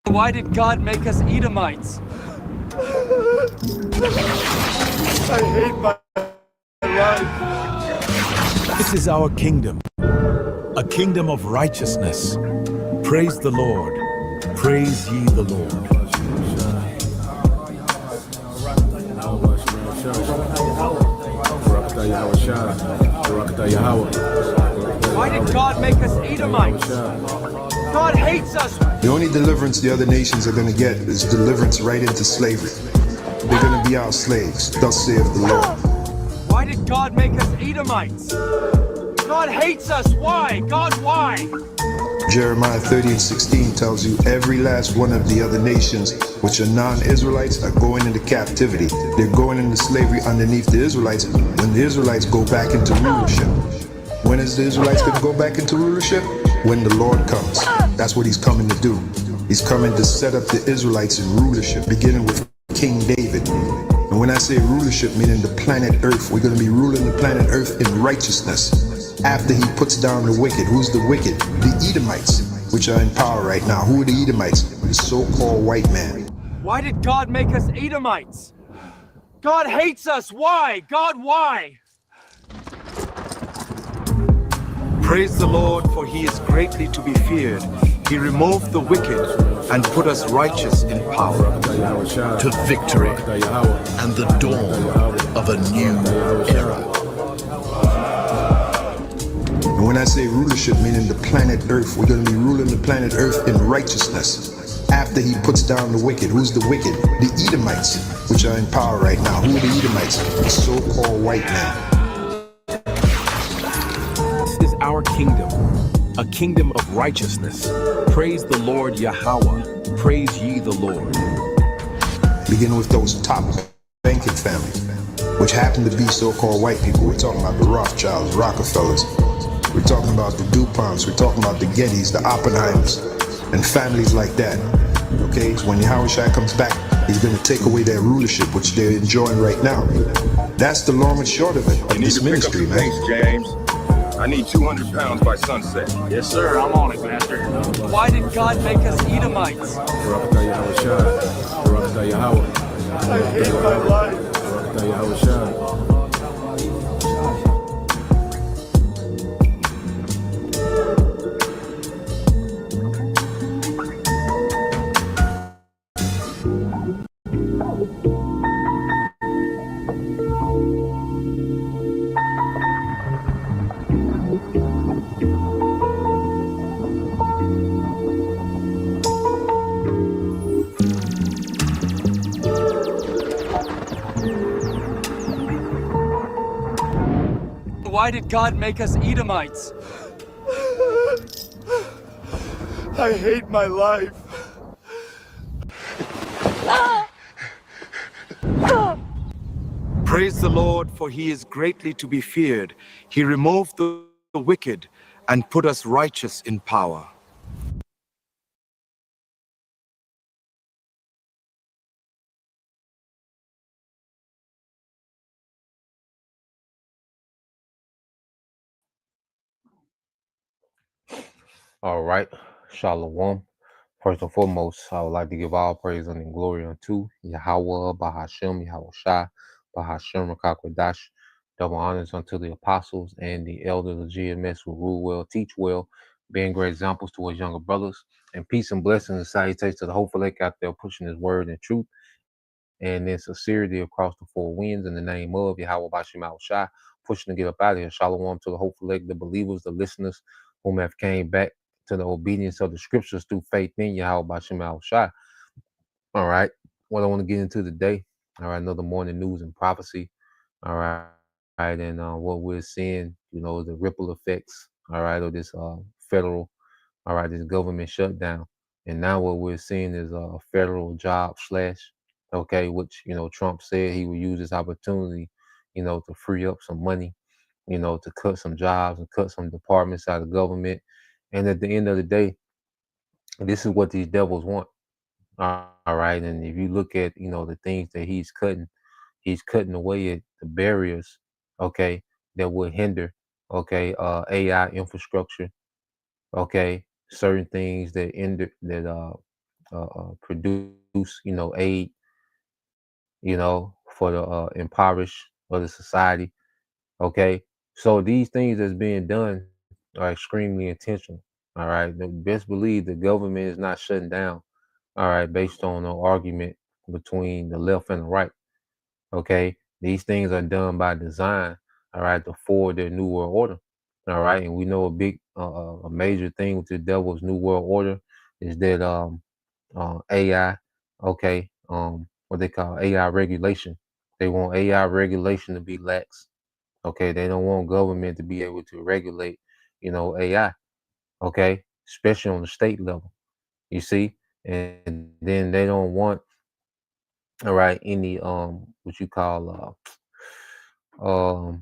Why did God make us Edomites? I hate my life. This is our kingdom, a kingdom of righteousness. Praise the Lord. Praise ye the Lord. Why did God make us Edomites? God hates us. The only deliverance the other nations are going to get is deliverance right into slavery. They're going to be our slaves, thus saith the Lord. Why did God make us Edomites? God hates us. Why? God, why? Jeremiah 30:16 tells you every last one of the other nations which are non-Israelites are going into captivity. They're going into slavery underneath the Israelites when the Israelites go back into rulership. When is the Israelites going to go back into rulership? When the Lord comes. That's what he's coming to do. He's coming to set up the Israelites in rulership, beginning with King David. And when I say rulership, meaning the planet Earth, we're going to be ruling the planet Earth in righteousness. After he puts down the wicked. Who's the wicked? The Edomites, which are in power right now. Who are the Edomites? The so-called white man. Why did God make us Edomites? God hates us. Why? God, why? Praise the Lord, for he is greatly to be feared. He removed the wicked and put us righteous in power. To victory and the dawn of a new era. And when I say rulership, meaning the planet Earth, we're going to be ruling the planet Earth in righteousness. After he puts down the wicked. Who's the wicked? The Edomites, which are in power right now. Who are the Edomites? The so-called white man. This is our kingdom, a kingdom of righteousness. Praise the Lord Yahweh. Praise ye the Lord. Beginning with those top banking families, which happen to be so-called white people. We're talking about the Rothschilds, Rockefellers. We're talking about the DuPonts. We're talking about the Gettys, the Oppenheimers, and families like that. Okay, so when Yahushua comes back, he's going to take away their rulership, which they're enjoying right now. That's the long and short of it, of this ministry, man. Thanks, James. I need 200 pounds by sunset. Yes, sir. I'm on it, Master. Why did God make us Edomites? I hate my life. Why did God make us Edomites? I hate my life. Praise the Lord, for he is greatly to be feared. He removed the wicked and put us righteous in power. All right, Shalom. First and foremost, I would like to give all praise and glory unto Yahweh, Bahashem, Yahushai, Bahashem, Rakakwadash. Double honors unto the apostles and the elders of GMS who rule well, teach well, being great examples to us younger brothers. And peace and blessings and salutations to the hopeful lake out there pushing his word and truth and in sincerity across the four winds in the name of Yahweh Bashim Yahushai, pushing to get up out of here. Shalom to the hopeful lake, the believers, the listeners whom have came back to the obedience of the scriptures through faith in Yahweh Bashim Yahushai. All right, what I want to get into today. All right, another morning news and prophecy. All right, and what we're seeing, the ripple effects. All right, of this federal, this government shutdown, and now what we're seeing is a federal job slash. Okay, which Trump said he would use this opportunity, to free up some money, to cut some jobs and cut some departments out of government. And at the end of the day, this is what these devils want. All right. And if you look at, the things that he's cutting away at the barriers, okay, that would hinder, okay, AI infrastructure, okay, certain things that produce, aid, for the impoverished of the society. Okay, so these things that's being done are extremely intentional. All right, best believe the government is not shutting down. All right, based on an argument between the left and the right. Okay, these things are done by design. All right, to forward their new world order. All right, and we know a major thing with the devil's new world order is that AI, okay, what they call AI regulation. They want AI regulation to be lax. Okay, they don't want government to be able to regulate, AI. Okay, especially on the state level. You see, and then they don't want, all right, any what you call oh,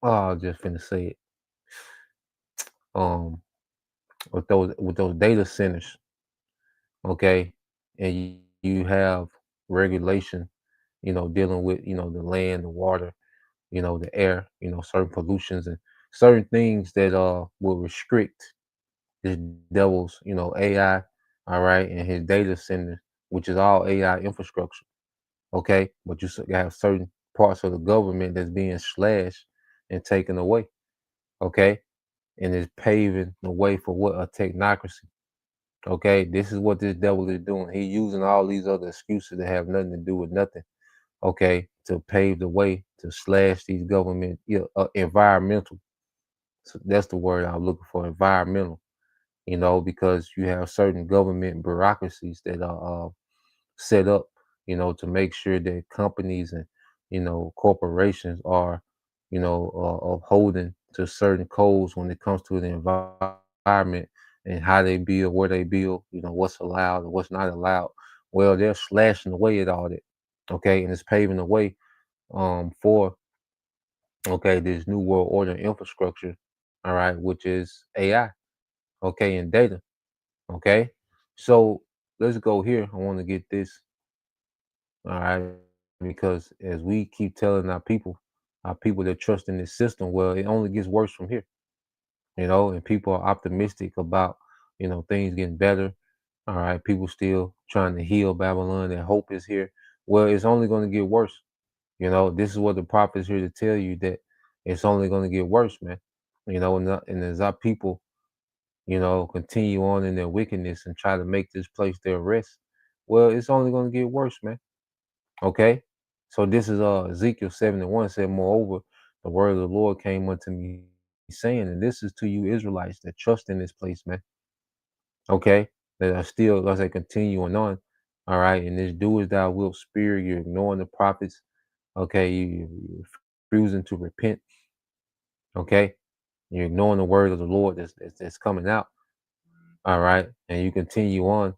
I was just finna say it, um with those data centers. Okay, and you have regulation, dealing with, the land, the water, the air, certain pollutions and certain things that will restrict this devil's, AI, all right, and his data center, which is all AI infrastructure. Okay, but you have certain parts of the government that's being slashed and taken away. Okay, and is paving the way for what a technocracy. Okay, this is what this devil is doing. He's using all these other excuses that have nothing to do with nothing. Okay, to pave the way to slash these government, environmental. So that's the word I'm looking for, environmental. Because you have certain government bureaucracies that are set up, to make sure that companies and, corporations are, upholding to certain codes when it comes to the environment and how they build, where they build, what's allowed and what's not allowed. Well, they're slashing away at all that. Okay, and it's paving the way for, okay, this new world order infrastructure, all right, which is AI, okay, and data. Okay, so let's go here. I want to get this, all right, because as we keep telling our people that trust in this system, well, it only gets worse from here, and people are optimistic about, things getting better. All right, people still trying to heal Babylon, and hope is here. Well, it's only going to get worse. This is what the prophet's here to tell you, that it's only going to get worse, man. And as our people, continue on in their wickedness and try to make this place their rest, well, it's only going to get worse, man. Okay. So this is Ezekiel 7:1 said, moreover, the word of the Lord came unto me saying, and this is to you Israelites that trust in this place, man. Okay. That are still, as I continuing on. All right. And this do as thou wilt spirit, you're ignoring the prophets. Okay. You're refusing to repent. Okay. You're ignoring the word of the Lord that's coming out. All right. And you continue on.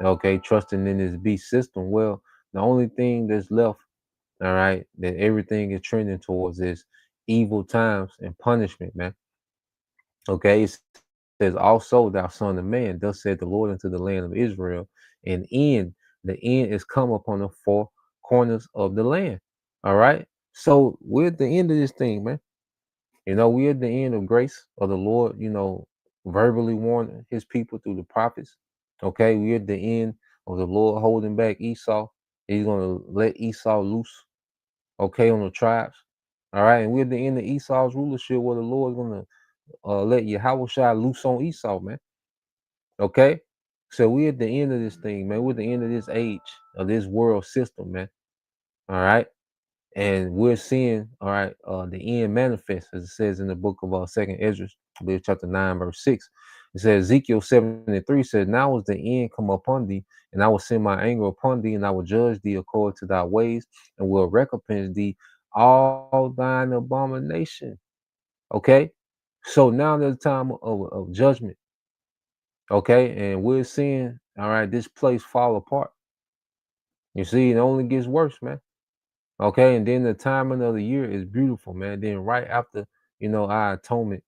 Okay. Trusting in this beast system. Well, the only thing that's left, all right, that everything is trending towards is evil times and punishment, man. Okay. It says, also, thou son of man, thus said the Lord unto the land of Israel, and the end is come upon the four corners of the land. All right. So we're at the end of this thing, man. We're at the end of grace of the Lord, verbally warning his people through the prophets. Okay, we're at the end of the Lord holding back Esau. He's gonna let Esau loose, okay, on the tribes. All right, and we're at the end of Esau's rulership where the Lord's gonna let Yahushua loose on Esau, man. Okay. So we're at the end of this thing, man. We're at the end of this age, of this world system, man. All right. And we're seeing, all right, the end manifest, as it says in the book of Second Ezra, I believe chapter 9, verse 6. It says, Ezekiel 7:3 says, now is the end come upon thee, and I will send my anger upon thee, and I will judge thee according to thy ways, and will recompense thee all thine abomination. Okay, so now there's time of judgment. Okay, and we're seeing, all right, this place fall apart. You see, it only gets worse, man. Okay, and then the timing of the year is beautiful, man. Then right after, our atonement,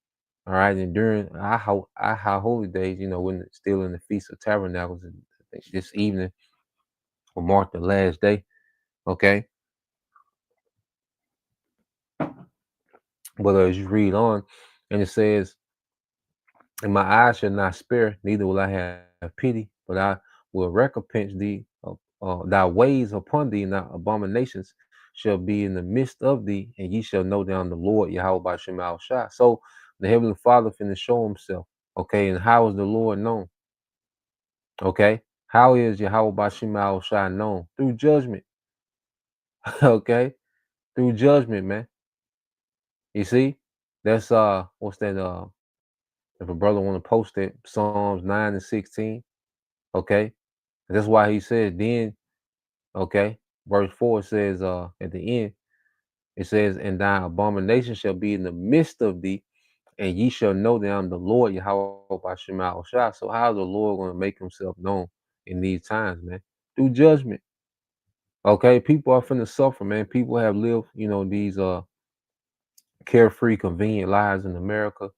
all right, and during our holy days, when it's still in the Feast of Tabernacles, and I think this evening will mark the last day. Okay, but as you read on, and it says, and my eyes shall not spare, neither will I have pity, but I will recompense thee, thy ways upon thee, and thy abominations shall be in the midst of thee, and ye shall know down the Lord Yahweh Ba'Shem Al Shai. So the Heavenly Father finna show himself. Okay, and how is the Lord known? Okay, how is Yahweh Ba'Shem Al Shai known? Through judgment. Okay, through judgment, man. You see, that's what's that? If a brother want to post it, Psalms 9 and 16. Okay, that's why he said then. Okay, verse 4 says at the end it says, and thy abomination shall be in the midst of thee, and ye shall know that I'm the Lord Yahweh Ba'Shem Al Shai. So how is the Lord going to make himself known in these times, man? Through judgment. Okay, people are finna suffer, man. People have lived, these carefree, convenient lives in America.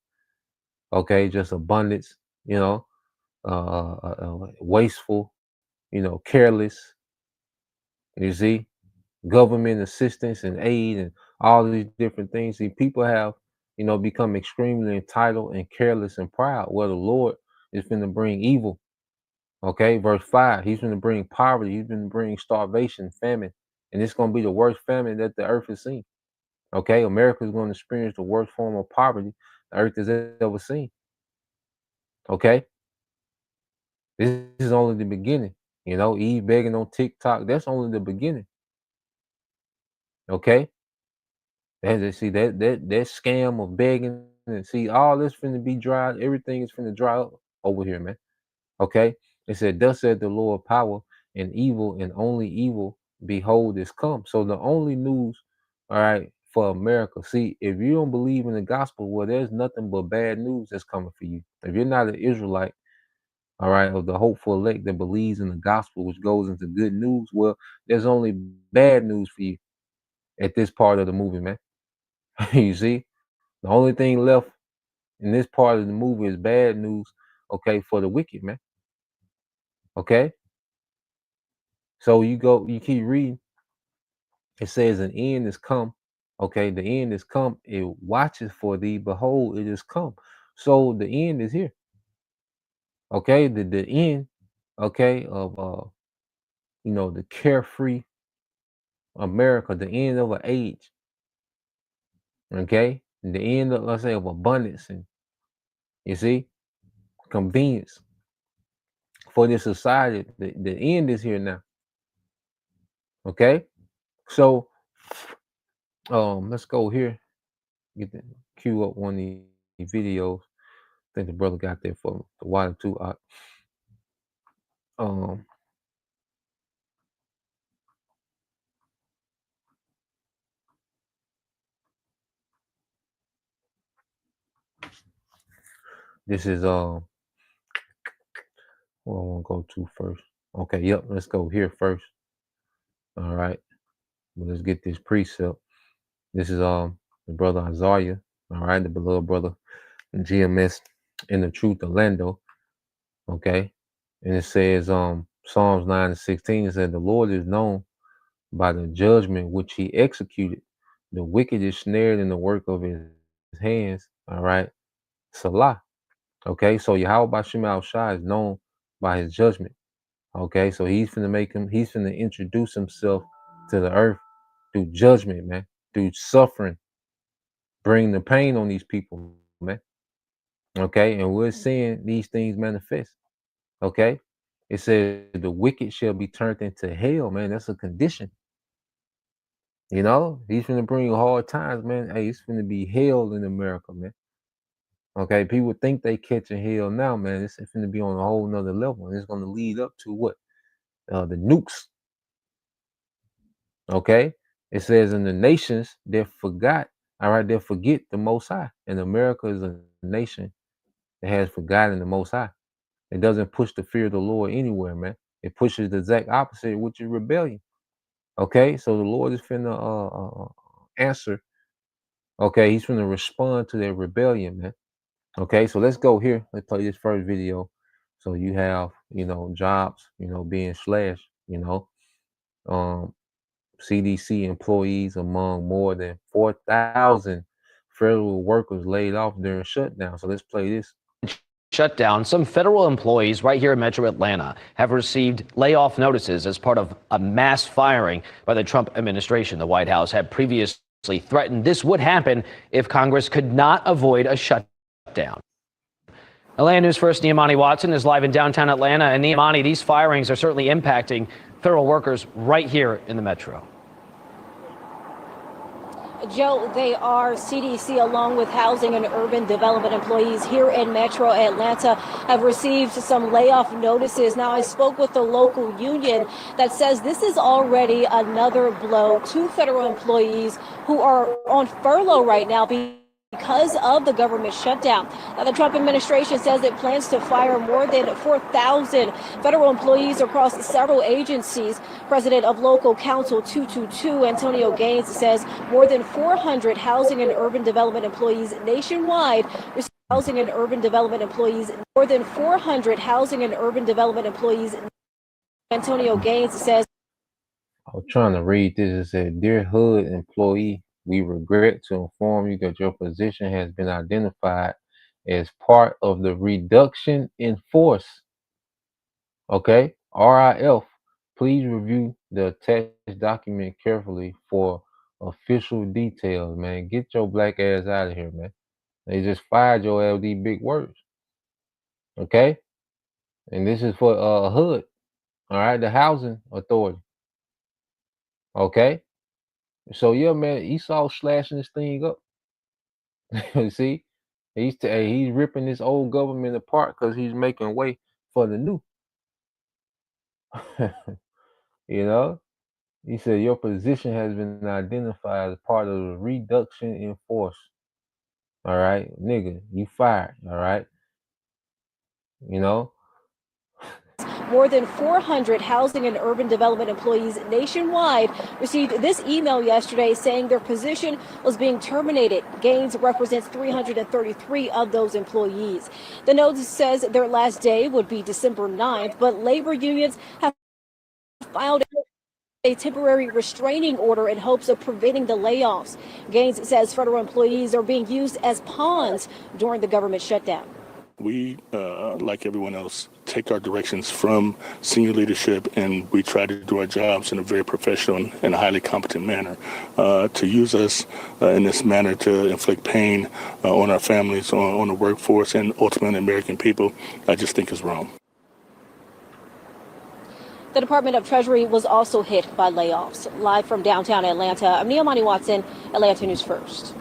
Okay, just abundance, wasteful, careless. You see, government assistance and aid and all these different things. See, people have, become extremely entitled and careless and proud. Well, the Lord is going to bring evil. Okay, verse 5, he's going to bring poverty, he's going to bring starvation, famine, and it's going to be the worst famine that the earth has seen. Okay, America is going to experience the worst form of poverty the earth has ever seen. Okay, this is only the beginning. Eve begging on TikTok, that's only the beginning. Okay, see that scam of begging, and see all this finna be dry. Everything is finna dry up over here, man. Okay, it said, "Thus said the Lord, power and evil, and only evil, behold, is come." So the only news, all right, for America. See, if you don't believe in the gospel, well, there's nothing but bad news that's coming for you. If you're not an Israelite, all right, of the hopeful elect that believes in the gospel, which goes into good news, well, there's only bad news for you at this part of the movie, man. You see, the only thing left in this part of the movie is bad news, okay, for the wicked, man. Okay, so you keep reading. It says, "An end is come." Okay, the end is come. It watches for thee. Behold, it is come. So the end is here. Okay, the end. Okay, of the carefree America, the end of an age. Okay, the end of, let's say, of abundance, and you see, convenience for this society. The end is here now. Okay, so let's go here. Get the cue up one of these videos. I think the brother got there for the water too. This is what I want to go to first. Okay, yep, let's go here first. All right, well, let's get this precept. This is the brother Isaiah. All right, the beloved brother GMS in the truth Orlando. Okay, and it says Psalms 9 and 16. It said, "The Lord is known by the judgment which he executed. The wicked is snared in the work of his hands." All right, Salah. Okay, so Yahweh Ba'Shem Al Shai is known by his judgment. Okay, so he's finna introduce himself to the earth through judgment, man, through suffering, bring the pain on these people, man. Okay, and we're seeing these things manifest. Okay, it says the wicked shall be turned into hell, man. That's a condition. He's finna bring hard times, man. Hey, it's finna be hell in America, man. Okay, people think they catching hell now, man. It's finna be on a whole nother level, and it's gonna lead up to what? The nukes. Okay, it says in the nations they forgot. All right, they forget the Most High, and America is a nation that has forgotten the Most High. It doesn't push the fear of the Lord anywhere, man. It pushes the exact opposite, which is rebellion. Okay, so the Lord is finna answer. Okay, he's finna respond to their rebellion, man. Okay, so let's go here. Let's play this first video. So you have, jobs, being slashed, CDC employees among more than 4,000 federal workers laid off during shutdown. So let's play this. shutdown, some federal employees right here in Metro Atlanta have received layoff notices as part of a mass firing by the Trump administration. The White House had previously threatened this would happen if Congress could not avoid a shutdown. Atlanta News First, Niamani Watson is live in downtown Atlanta. And Niamani, these firings are certainly impacting federal workers right here in the metro. Joe, they are CDC along with housing and urban development employees here in Metro Atlanta have received some layoff notices. Now, I spoke with the local union that says this is already another blow to federal employees who are on furlough right now because of the government shutdown. Now, the Trump administration says it plans to fire more than 4,000 federal employees across several agencies. President of Local Council 222, Antonio Gaines, says more than 400 housing and urban development employees nationwide receive housing and urban development employees. More than 400 housing and urban development employees. Antonio Gaines says. I was trying to read this. It said, "Dear HUD employee, we regret to inform you that your position has been identified as part of the reduction in force." Okay, RIF. Please review the attached document carefully for official details, man. Get your black ass out of here, man. They just fired your LD big words. Okay? And this is for HUD. All right, the housing authority. Okay? So yeah, man, Esau slashing this thing up. You see, he's ripping this old government apart because he's making way for the new. You know, he said your position has been identified as part of the reduction in force. All right, nigga, you fired. All right, you know. More than 400 housing and urban development employees nationwide received this email yesterday saying their position was being terminated. Gaines represents 333 of those employees. The notice says their last day would be December 9th, but labor unions have filed a temporary restraining order in hopes of preventing the layoffs. Gaines says federal employees are being used as pawns during the government shutdown. We, like everyone else, take our directions from senior leadership, and we try to do our jobs in a very professional and highly competent manner. To use us in this manner to inflict pain on our families, on the workforce, and ultimately American people, I just think is wrong. The Department of Treasury was also hit by layoffs. Live from downtown Atlanta, I'm Niamani Watson, Atlanta News First.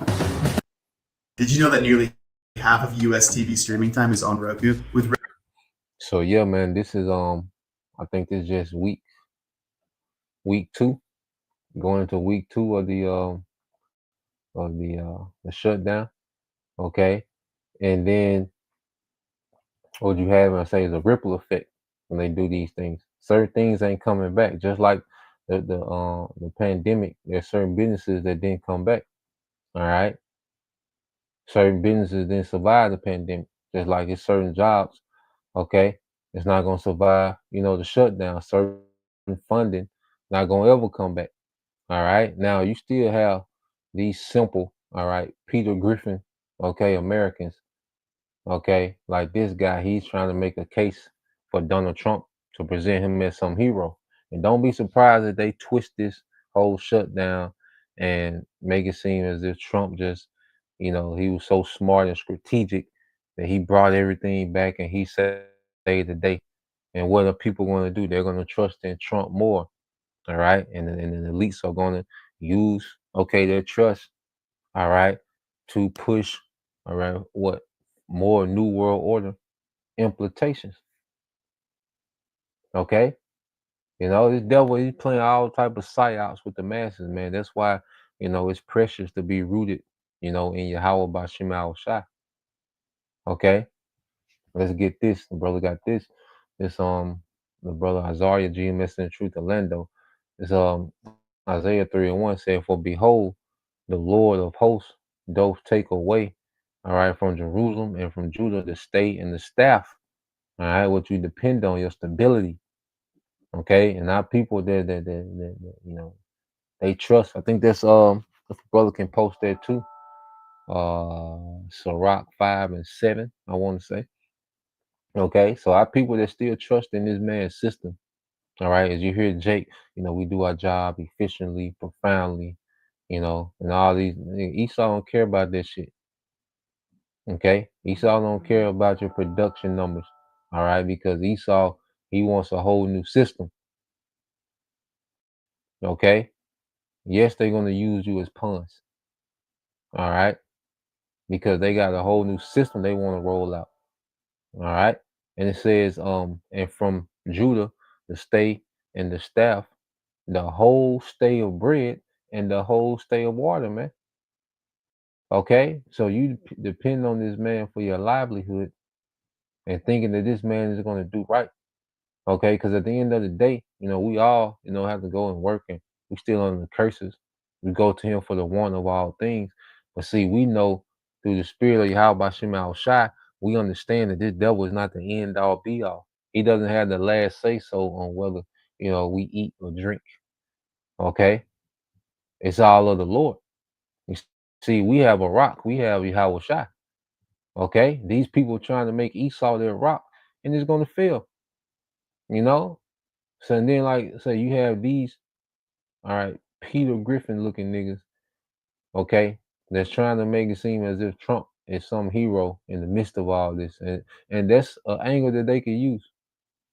Did you know that nearly half of U.S. TV streaming time is on Roku? So yeah, man, this is I think this is just week 2, going into week 2 of the shutdown. Okay, and then what you have, I say, is a ripple effect when they do these things. Certain things ain't coming back, just like the pandemic. There's certain businesses that didn't come back. All right. Certain businesses didn't survive the pandemic, just like it's certain jobs, okay, it's not going to survive, the shutdown. Certain funding not going to ever come back, all right? Now, you still have these simple, all right, Peter Griffin, okay, Americans, okay, like this guy, he's trying to make a case for Donald Trump to present him as some hero. And don't be surprised if they twist this whole shutdown and make it seem as if Trump just, he was so smart and strategic that he brought everything back and he saved the day. And what are people going to do? They're going to trust in Trump more, all right? And the elites are going to use, their trust, all right, to push, all right, what? More New World Order implications, okay? This devil, he's playing all type of psyops with the masses, man. That's why, it's precious to be rooted, in Yahweh Bashim Al-Shah. Okay? Let's get this. The brother got this. It's the brother Azariah, GMS and Truth Orlando. It's Isaiah 3:1 said, "For behold, the Lord of hosts doth take away, all right, from Jerusalem and from Judah the state and the staff, all right, what you depend on, your stability." Okay, and our people that they trust. I think that's if the brother can post that too. Sirach 5 and 7, I want to say. Okay, so our people that still trust in this man's system. All right, as you hear Jake, we do our job efficiently, profoundly, and all these. Esau don't care about that shit. Okay, Esau don't care about your production numbers. All right, because Esau, he wants a whole new system. Okay, yes, they're gonna use you as pawns. All right, because they got a whole new system they want to roll out. All right, and it says, and from Judah, the stay and the staff, the whole stay of bread and the whole stay of water, man. Okay, so you depend on this man for your livelihood and thinking that this man is going to do right. Okay, because at the end of the day, we all, have to go and work, and we still under the curses. We go to him for the one of all things. But see, we know through the spirit of Yahweh Shem Al Shai, we understand that this devil is not the end all be all. He doesn't have the last say so on whether, we eat or drink. Okay, it's all of the Lord. You see, we have a rock, we have Yahweh Shai. Okay, these people trying to make Esau their rock, and it's going to fail. So and then, like, so you have these, all right, Peter Griffin looking niggas, okay, that's trying to make it seem as if Trump is some hero in the midst of all this, and that's an angle that they could use,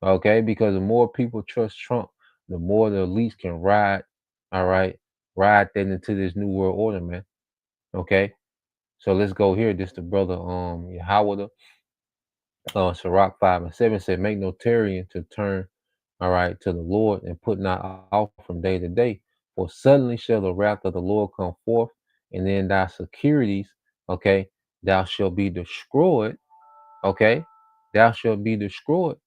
okay, because the more people trust Trump, the more the elites can ride, all right, ride that into this new world order, man. Okay, so let's go here. This the brother Yahweh, Sirach 5:7 said, "Make no tarrying to turn, all right, to the Lord, and put not off from day to day. For suddenly shall the wrath of the Lord come forth, and then thy securities, okay, thou shalt be destroyed, okay, thou shalt be destroyed."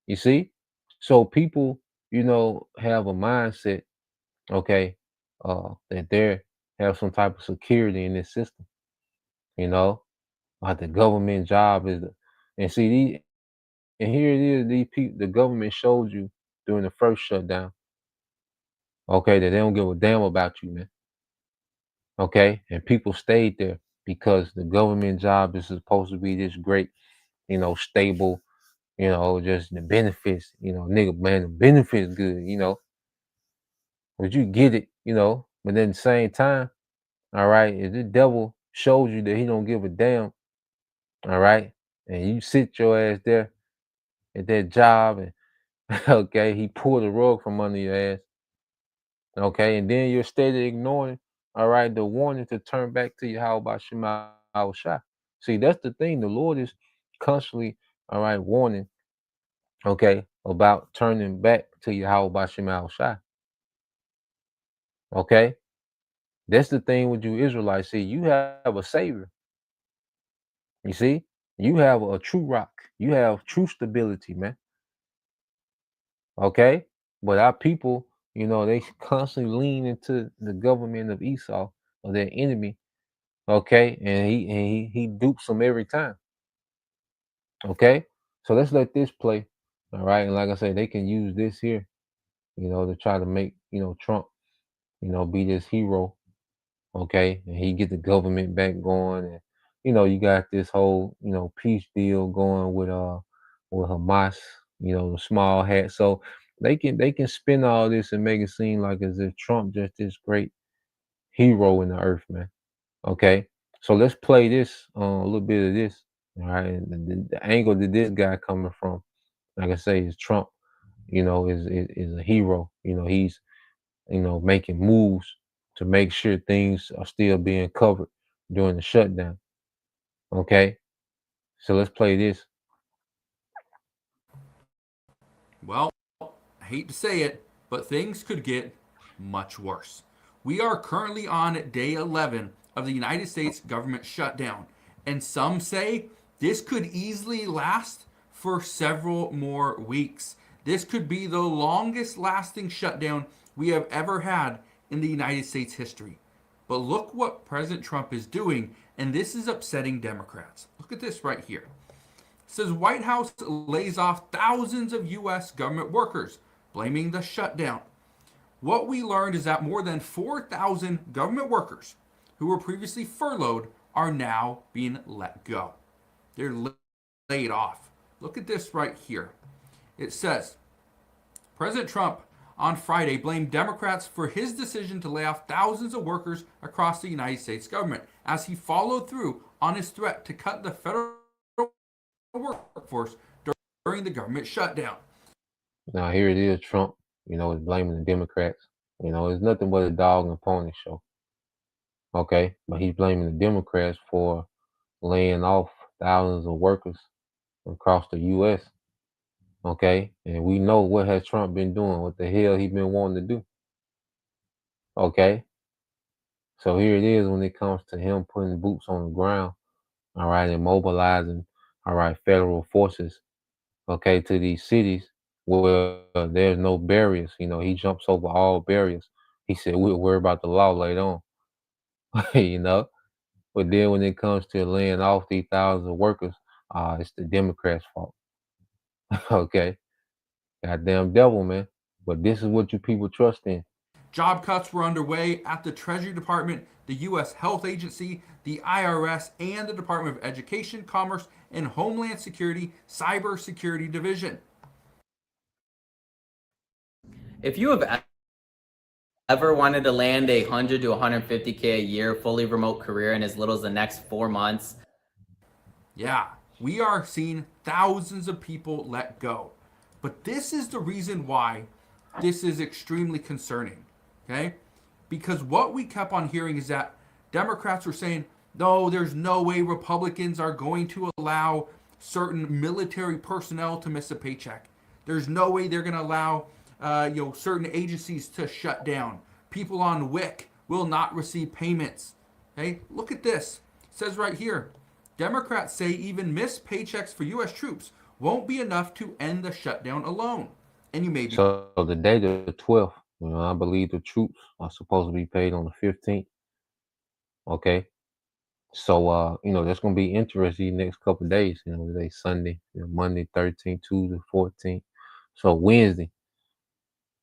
You see? So people, have a mindset, okay, that they have some type of security in this system, like the government job is and see these. And here it is, these people, the government showed you during the first shutdown, okay, that they don't give a damn about you, man. Okay, and people stayed there because the government job is supposed to be this great, stable, just the benefits, nigga, man, the benefits good, but you get it, but then at the same time, all right, if the devil shows you that he don't give a damn, all right, and you sit your ass there at that job and okay, he pulled the rug from under your ass. Okay, and then you're steady ignoring, all right, the warning to turn back to you. How about Shema Shai? See, that's the thing. The Lord is constantly, all right, warning, okay, about turning back to you. How about Shema Shai? Okay, that's the thing with you Israelites. See, you have a savior. You see, you have a true rock. You have true stability, man. Okay, but our people, they constantly lean into the government of Esau or their enemy. Okay, and he dupes them every time. Okay, so let's let this play. All right, and like I said, they can use this here, to try to make Trump, be this hero. Okay, and he get the government back going, and you got this whole peace deal going with Hamas, the small hat. So they can spin all this and make it seem like as if Trump just this great hero in the earth, man. Okay, so let's play this a little bit of this. All right, and the angle that this guy coming from, like I say, is Trump. Is a hero. He's making moves to make sure things are still being covered during the shutdown. Okay, so let's play this. Well, I hate to say it, but things could get much worse. We are currently on day 11 of the United States government shutdown, and some say this could easily last for several more weeks. This could be the longest lasting shutdown we have ever had in the United States history. But look what President Trump is doing, and this is upsetting Democrats. Look at this right here. It says White House lays off thousands of U.S. government workers, blaming the shutdown. What we learned is that more than 4,000 government workers who were previously furloughed are now being let go. They're laid off. Look at this right here. It says, President Trump on Friday blamed Democrats for his decision to lay off thousands of workers across the United States government as he followed through on his threat to cut the federal workforce during the government shutdown. Now here it is, Trump, is blaming the Democrats. It's nothing but a dog and pony show. Okay, but he's blaming the Democrats for laying off thousands of workers across the U.S. Okay, and we know what has Trump been doing, what the hell he been wanting to do. Okay, so here it is when it comes to him putting boots on the ground, all right, and mobilizing, all right, federal forces, okay, to these cities where there's no barriers. He jumps over all barriers. He said, we'll worry about the law later on, But then when it comes to laying off these thousands of workers, it's the Democrats' fault. Okay. Goddamn devil, man. But this is what you people trust in. Job cuts were underway at the Treasury Department, the U.S. Health Agency, the IRS, and the Department of Education, Commerce, and Homeland Security Cybersecurity Division. If you have ever wanted to land a 100 to 150K a year fully remote career in as little as the next 4 months, yeah, we are seeing thousands of people let go. But this is the reason why this is extremely concerning, okay? Because what we kept on hearing is that Democrats were saying, no, there's no way Republicans are going to allow certain military personnel to miss a paycheck. There's no way they're going to allow certain agencies to shut down. People on WIC will not receive payments. Okay, look at this. It says right here, Democrats say even missed paychecks for U.S. troops won't be enough to end the shutdown alone. And you may be... So the day the 12th, I believe the troops are supposed to be paid on the 15th. Okay. So, that's going to be interesting next couple of days. Today Sunday, Monday, 13th, Tuesday, 14th. So Wednesday,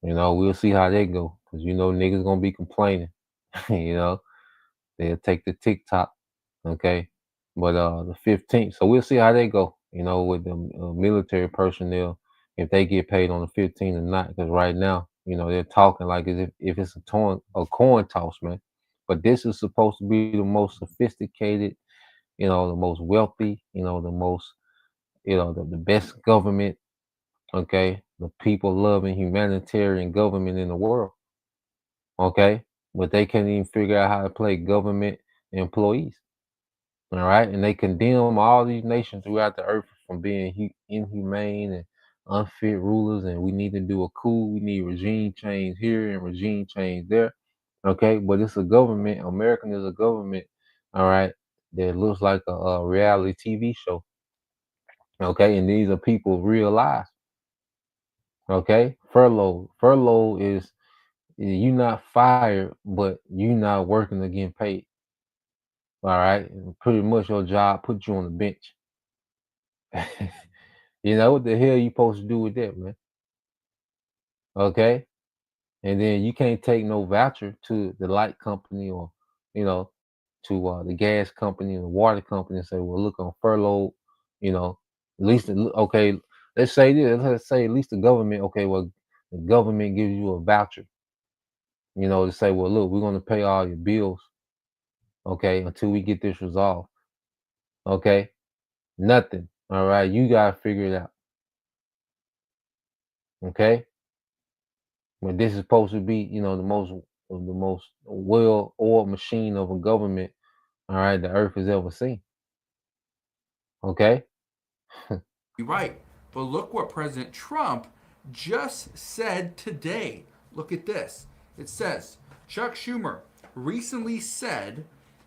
we'll see how they go. Because, niggas going to be complaining. They'll take the TikTok. Okay. But the 15th. So we'll see how they go. With the military personnel, if they get paid on the 15th or not, because right now, they're talking like as if it's a coin toss, man. But this is supposed to be the most sophisticated, the most wealthy, the most, the best government, okay, the people loving humanitarian government in the world, okay, but they can't even figure out how to play government employees. All right, and they condemn all these nations throughout the earth from being inhumane and unfit rulers, and we need to do a coup. We need regime change here and regime change there. Okay, but it's a government. American is a government. All right, that looks like a reality TV show. Okay, and these are people real lives. Okay, furlough is you not fired, but you not working to get paid. All right, pretty much your job put you on the bench. What the hell you supposed to do with that, man? Okay, and then you can't take no voucher to the light company or to the gas company or the water company and say, well, look, on furlough, at least okay, let's say this. Let's say at least the government. Okay, well, the government gives you a voucher. To say, well, look, we're going to pay all your bills. Okay, until we get this resolved. Okay, nothing. All right, you gotta figure it out. Okay, but this is supposed to be, the most well-oiled machine of a government. All right, the earth has ever seen. Okay. You're right, but look what President Trump just said today. Look at this. It says Chuck Schumer recently said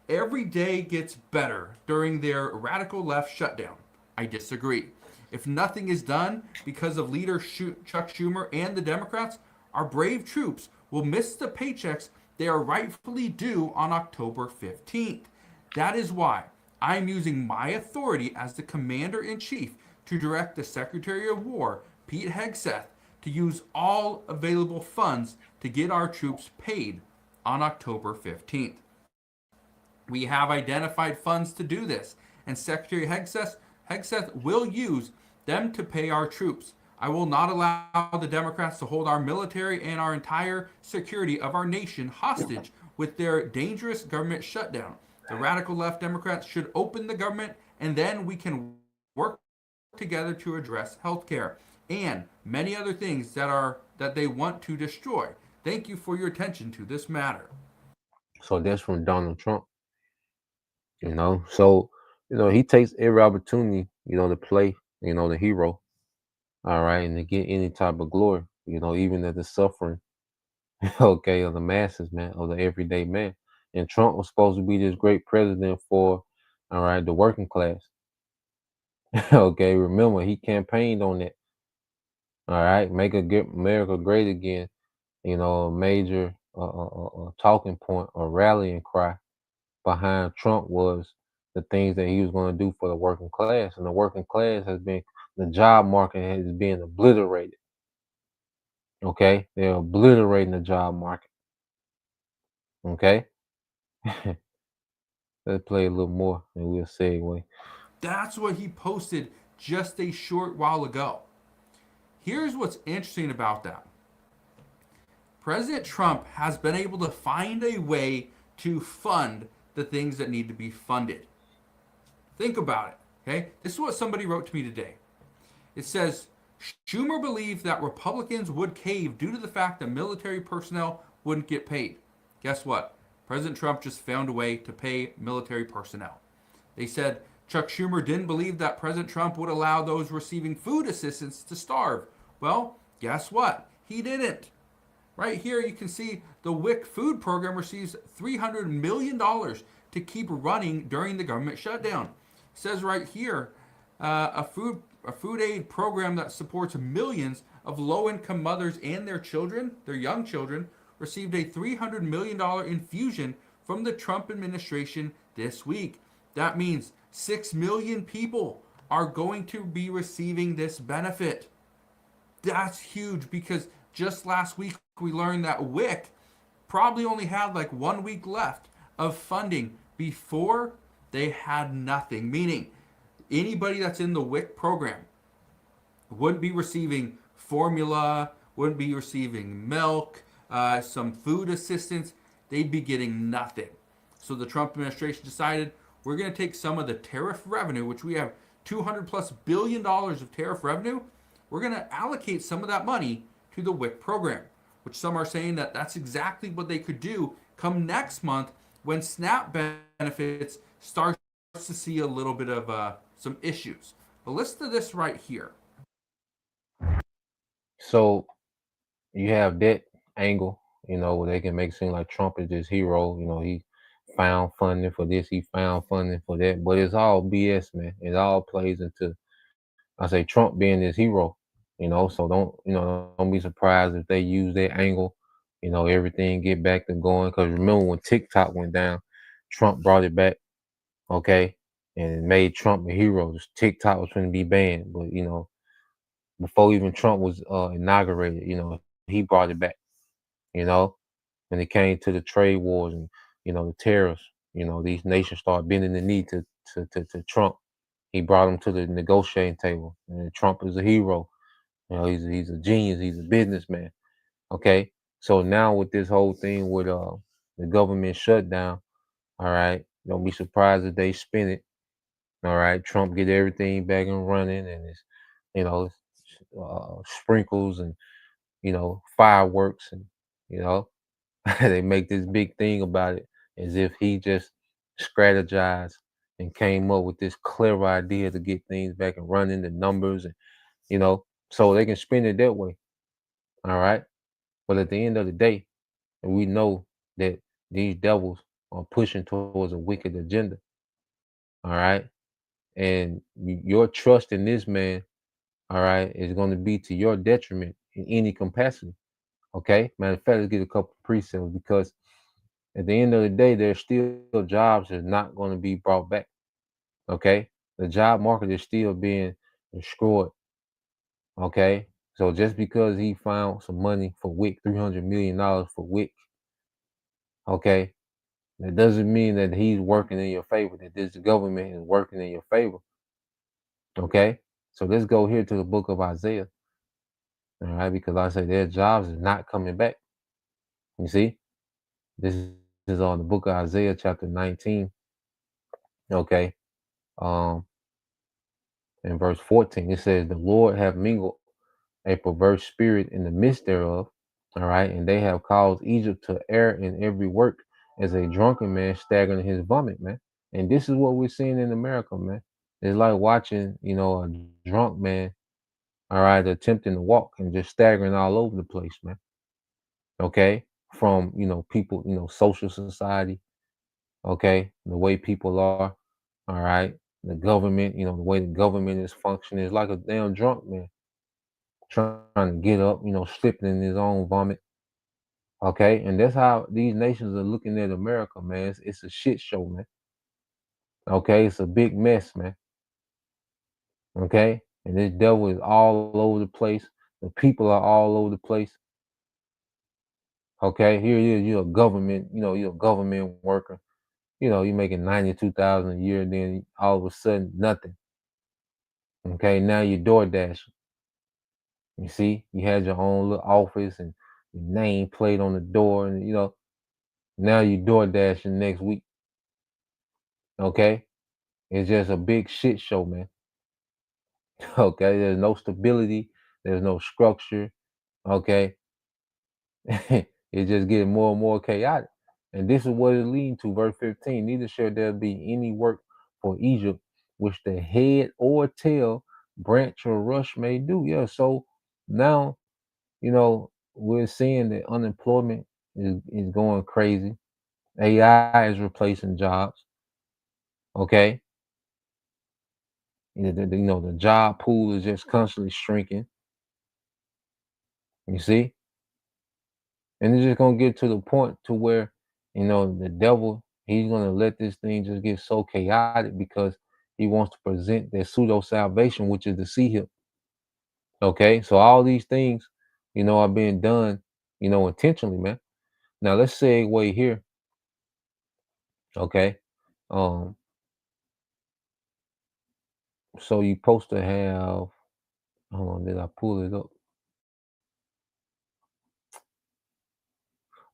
every day gets better during their radical left shutdown. I disagree. If nothing is done because of leader Chuck Schumer and the Democrats, our brave troops will miss the paychecks they are rightfully due on October 15th. That is why I'm using my authority as the Commander-in-Chief to direct the Secretary of War, Pete Hegseth, to use all available funds to get our troops paid on October 15th. We have identified funds to do this, and Secretary Hegseth will use them to pay our troops. I will not allow the Democrats to hold our military and our entire security of our nation hostage with their dangerous government shutdown. The radical left Democrats should open the government, and then we can work together to address healthcare and many other things that they want to destroy. Thank you for your attention to this matter. So that's from Donald Trump. So he takes every opportunity, to play, the hero, all right, and to get any type of glory, even at the suffering, okay, of the masses, man, of the everyday man. And Trump was supposed to be this great president for, all right, the working class. Okay, remember he campaigned on that. All right, make America great again. A major talking point or rallying cry behind Trump was the things that he was going to do for the working class, and the working class the job market has been obliterated. Okay, they're obliterating the job market. Okay, let's play a little more, and we'll segue. That's what he posted just a short while ago. Here's what's interesting about that. President Trump has been able to find a way to fund the things that need to be funded. Think about it, okay? This is what somebody wrote to me today. It says, Schumer believed that Republicans would cave due to the fact that military personnel wouldn't get paid. Guess what? President Trump just found a way to pay military personnel. They said Chuck Schumer didn't believe that President Trump would allow those receiving food assistance to starve. Well, guess what? He didn't. Right here you can see the WIC food program receives $300 million to keep running during the government shutdown. It says right here, a food aid program that supports millions of low-income mothers and their children, their young children, received a $300 million infusion from the Trump administration this week. That means 6 million people are going to be receiving this benefit. That's huge, because just last week we learned that WIC probably only had like 1 week left of funding before they had nothing. Meaning anybody that's in the WIC program wouldn't be receiving formula, wouldn't be receiving milk, some food assistance. They'd be getting nothing. So the Trump administration decided, we're going to take some of the tariff revenue, which we have $200+ billion of tariff revenue. We're going to allocate some of that money to the WIC program, which some are saying that that's exactly what they could do come next month when SNAP benefits starts to see a little bit of some issues. But listen to this right here. So you have that angle, where they can make it seem like Trump is this hero. He found funding for this, he found funding for that, but it's all BS, man. It all plays into, Trump being this hero. So don't be surprised if they use that angle. Everything get back to going. Because remember when TikTok went down, Trump brought it back, okay, and it made Trump a hero. TikTok was going to be banned, but before even Trump was inaugurated, he brought it back. When it came to the trade wars and the tariffs, these nations started bending the knee to Trump. He brought them to the negotiating table, and Trump is a hero. He's a genius. He's a businessman. Okay, so now with this whole thing with the government shutdown, all right, don't be surprised if they spin it. All right, Trump get everything back and running, and it's sprinkles and fireworks, and they make this big thing about it as if he just strategized and came up with this clever idea to get things back and running, the numbers, and so they can spin it that way. All right. But at the end of the day, we know that these devils are pushing towards a wicked agenda. All right. And your trust in this man, all right, is going to be to your detriment in any capacity. Okay. Matter of fact, let's get a couple of precepts, because at the end of the day, there's still jobs that are not going to be brought back. Okay. The job market is still being destroyed. Okay. So just because he found some money for WIC, $300 million for WIC, okay, that doesn't mean that he's working in your favor, that this government is working in your favor. Okay. So let's go here to the book of Isaiah. All right, because I say their jobs is not coming back. You see, this is on the book of Isaiah, chapter 19. Okay, um, in verse 14, it says, "The Lord have mingled a perverse spirit in the midst thereof." All right, and they have caused Egypt to err in every work, as a drunken man staggering in his vomit, man. And this is what we're seeing in America, man. It's like watching, a drunk man, all right, attempting to walk and just staggering all over the place, man. Okay, from people, social society. Okay, the way people are, all right, the government, the way the government is functioning is like a damn drunk man trying to get up, slipping in his own vomit. Okay, and that's how these nations are looking at America, man. It's a shit show, man. Okay, it's a big mess, man. Okay, and this devil is all over the place. The people are all over the place. Okay, here it is. You're a government, you're a government worker. You're making 92,000 a year, then all of a sudden nothing. Okay, now you're DoorDash. You see, you had your own little office and your name plate on the door, and now you DoorDash next week. Okay, it's just a big shit show, man. Okay, there's no stability, there's no structure. Okay, it's just getting more and more chaotic, and this is what it's leading to. Verse 15: "Neither shall there be any work for Egypt, which the head or tail, branch or rush may do." Yeah, so now we're seeing that unemployment is going crazy. AI is replacing jobs. Okay. The job pool is just constantly shrinking. You see? And it's just gonna get to the point to where, the devil, he's gonna let this thing just get so chaotic because he wants to present their pseudo salvation, which is the sea hip. Okay, so all these things, are being done, intentionally, man. Now let's segue here. Okay. Um, so you supposed to have, hold on, did I pull it up?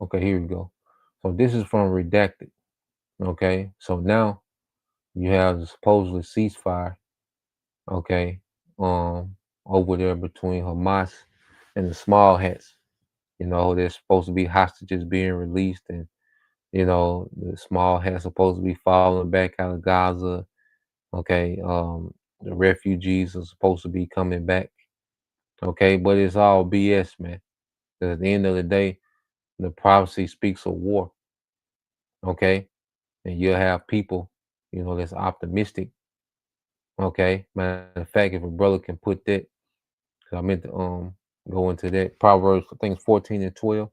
Okay, here we go. So this is from Redacted. Okay, so now you have the supposedly ceasefire, okay, over there between Hamas and the small hats. There's supposed to be hostages being released, and the small hats supposed to be falling back out of Gaza. Okay, the refugees are supposed to be coming back. Okay, but it's all BS, man. 'Cause at the end of the day, the prophecy speaks of war. Okay, and you'll have people, that's optimistic. Okay, matter of fact, if a brother can put that, because I meant to go into that Proverbs, I think it's 14 and 12.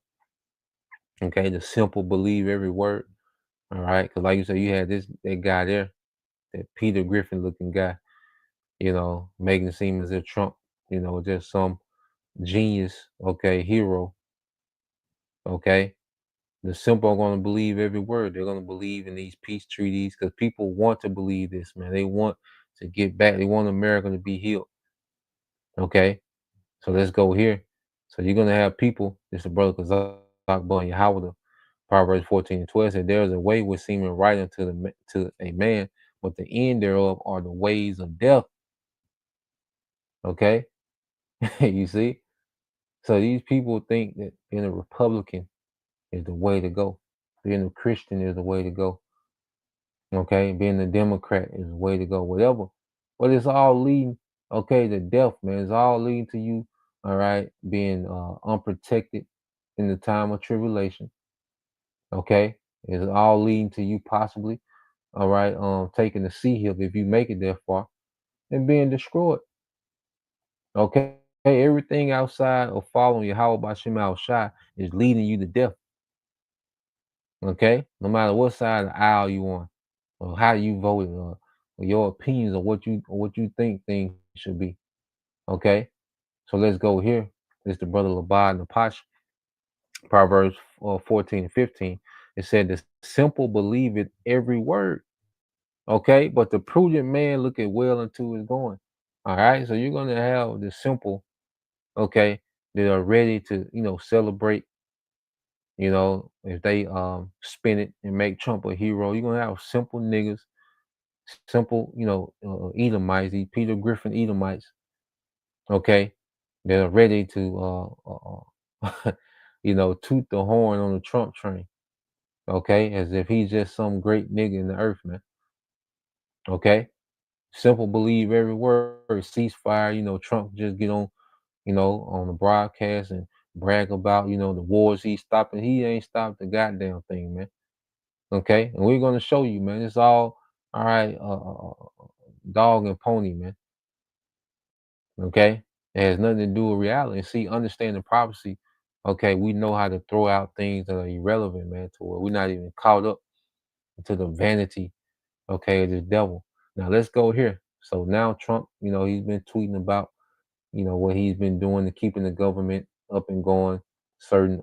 Okay, the simple believe every word. All right, because like you said, you had that guy there, that Peter Griffin looking guy, making it seem as if Trump, just some genius, okay, hero. Okay, the simple are going to believe every word. They're going to believe in these peace treaties because people want to believe this, man. They want to get back. They want America to be healed. Okay, so let's go here. So you're going to have people. This is brother Kazak Bun Yahweh. Proverbs 14 and 12 said, "There is a way which seemeth right to a man, but the end thereof are the ways of death." Okay, you see. So these people think that being a Republican is the way to go. Being a Christian is the way to go. Okay, being a Democrat is the way to go. Whatever, but it's all leading, okay, to death, man. It's all leading to you, all right, being unprotected in the time of tribulation. Okay, it's all leading to you possibly, all right, taking the sea hill if you make it that far, and being destroyed. Okay, everything outside of following Yahweh Bashim Al Shai is leading you to death. Okay, no matter what side of the aisle you on, or how you voted, or your opinions of what you think things should be. Okay, so let's go here. This is the brother Labad and Apash, Proverbs 14 and 15. It said, "The simple believe it every word." Okay, but the prudent man look at well into his going. All right, so you're gonna have the simple, okay, that are ready to, celebrate. If they spin it and make Trump a hero, you're gonna have simple niggas, simple, Edomites, these Peter Griffin Edomites, okay, that are ready to toot the horn on the Trump train, okay, as if he's just some great nigga in the earth, man. Okay. Simple believe every word, ceasefire, Trump just get on the broadcast and brag about, the wars he's stopping. He ain't stopped the goddamn thing, man. Okay. And we're gonna show you, man. It's all right, dog and pony, man. Okay. It has nothing to do with reality. And see, understanding prophecy, okay, we know how to throw out things that are irrelevant, man, to where we're not even caught up into the vanity, okay, of the devil. Now let's go here. So now Trump, he's been tweeting about, what he's been doing to keeping the government up and going, certain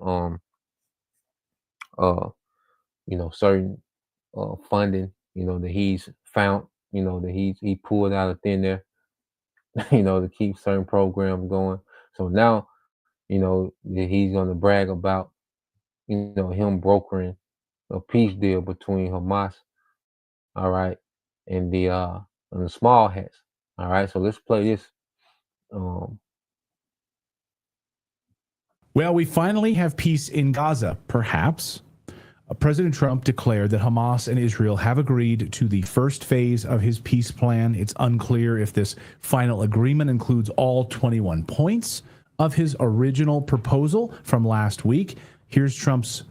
uh certain funding, that he's found, that he pulled out of thin there, to keep certain programs going. So now, that he's gonna brag about, him brokering a peace deal between Hamas, all right, and the small hats. All right, so let's play this. Well, we finally have peace in Gaza, perhaps. President Trump declared that Hamas and Israel have agreed to the first phase of his peace plan. It's unclear if this final agreement includes all 21 points of his original proposal from last week. Here's Trump's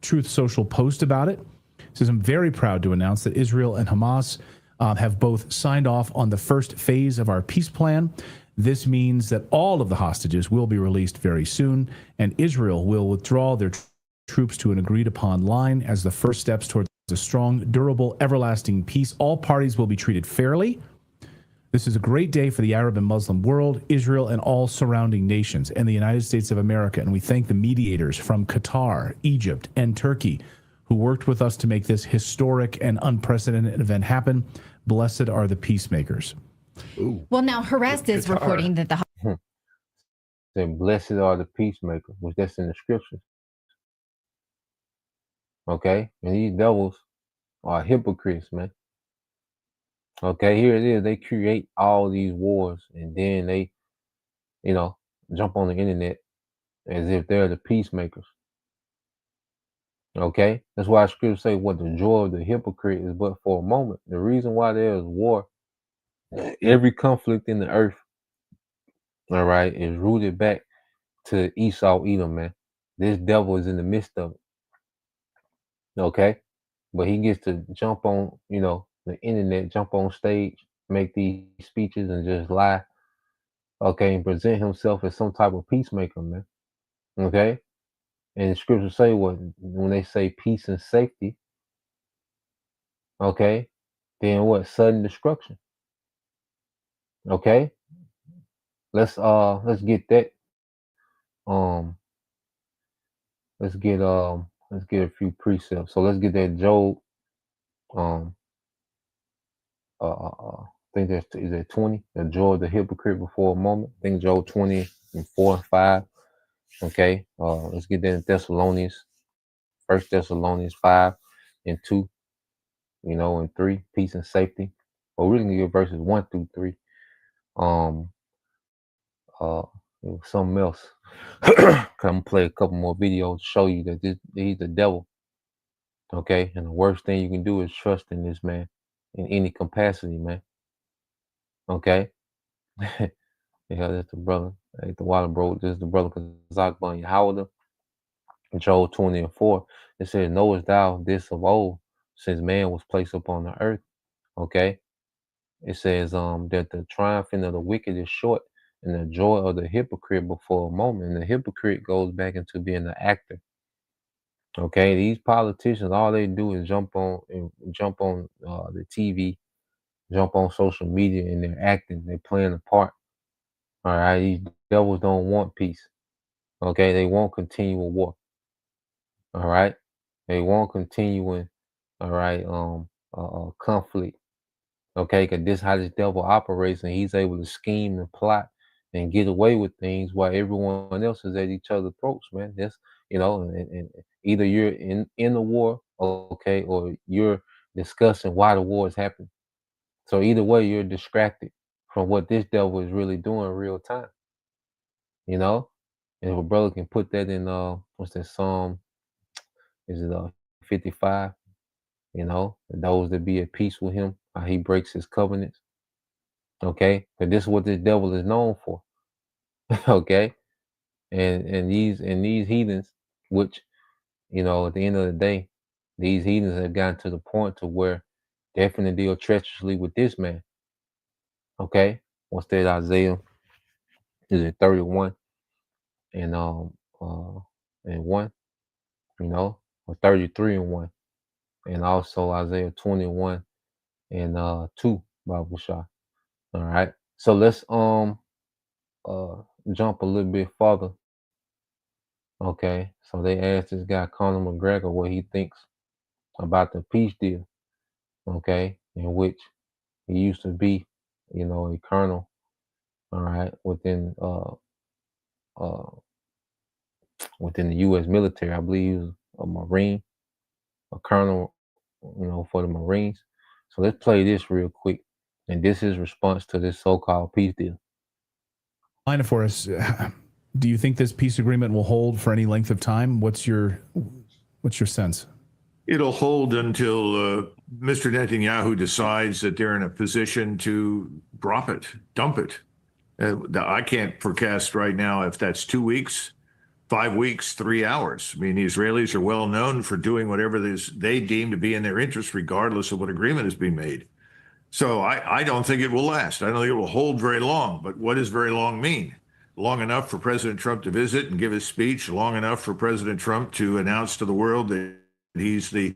Truth Social post about it. It says, I'm very proud to announce that Israel and Hamas have both signed off on the first phase of our peace plan. This means that all of the hostages will be released very soon, and Israel will withdraw their troops to an agreed upon line as the first steps towards a strong, durable, everlasting peace. All parties will be treated fairly. This is a great day for the Arab and Muslim world, Israel, and all surrounding nations, and the United States of America. And we thank the mediators from Qatar, Egypt, and Turkey who worked with us to make this historic and unprecedented event happen. Blessed are the peacemakers. Ooh. Well, now Harassed is reporting that the Then blessed are the peacemakers, which that's in the scriptures. Okay, and these devils are hypocrites, man. Okay, here it is. They create all these wars, and then they, jump on the internet as if they're the peacemakers. Okay, that's why scriptures say, "What the joy of the hypocrite is but for a moment." The reason why there is war, every conflict in the earth, all right, is rooted back to Esau, Edom, man. This devil is in the midst of it. Okay, but he gets to jump on, the internet, jump on stage, make these speeches, and just lie. Okay, and present himself as some type of peacemaker, man. Okay, and the scriptures say what when they say peace and safety. Okay, then what? Sudden destruction. Okay, let's get that. Um, let's get a few precepts. So let's get that Job. I think is that 20. The joy of the hypocrite before a moment. I think Job 20 and 4 and 5. Okay, let's get that in Thessalonians. 1 Thessalonians 5 and 2. And 3. Peace and safety. Well, we're gonna get verses 1 through 3. Something else. I'm gonna play a couple more videos to show you that he's the devil. Okay, and the worst thing you can do is trust in this man in any capacity, man. Okay. Yeah, that's the brother. Ain't the water bro. This is the brother Kazak Ban Yahweh. Job 20 and 4. It says, knowest thou this of old, since man was placed upon the earth? Okay. It says that the triumphing of the wicked is short, and the joy of the hypocrite before a moment. And the hypocrite goes back into being the actor. Okay, these politicians, all they do is jump on the TV, jump on social media, and they're acting. They're playing a part. All right, these devils don't want peace. Okay, they want continual war. All right, they want continuing. All right, conflict. Okay, because this how this devil operates, and he's able to scheme and plot and get away with things while everyone else is at each other's throats, man. That's and either you're in the war, okay, or you're discussing why the war is happening. So either way, you're distracted from what this devil is really doing in real time. You know, and if a brother can put that in what's that Psalm? Is it 55? You know, those that be at peace with him, how he breaks his covenants. Okay, but this is what this devil is known for. Okay, and these heathens, which at the end of the day, these heathens have gotten to the point to where they're finna deal treacherously with this man. Okay, what's that? Isaiah is it 31 and 1, or 33 and 1, and also Isaiah 21 and 2, Bible shot. All right, so let's jump a little bit farther. Okay, so they asked this guy Conor McGregor what he thinks about the peace deal. Okay, in which he used to be, a colonel. All right, within the U.S. military. I believe he was a Marine, a colonel, for the Marines. So let's play this real quick, and this is response to this so-called peace deal. Line for us. Do you think this peace agreement will hold for any length of time? What's your sense? It'll hold until Mr. Netanyahu decides that they're in a position to dump it. I can't forecast right now if that's 2 weeks, 5 weeks, 3 hours. I mean, the Israelis are well known for doing whatever they deem to be in their interest, regardless of what agreement is being made. So I don't think it will last. I don't think it will hold very long. But what does very long mean? Long enough for President Trump to visit and give his speech, long enough for President Trump to announce to the world that he's the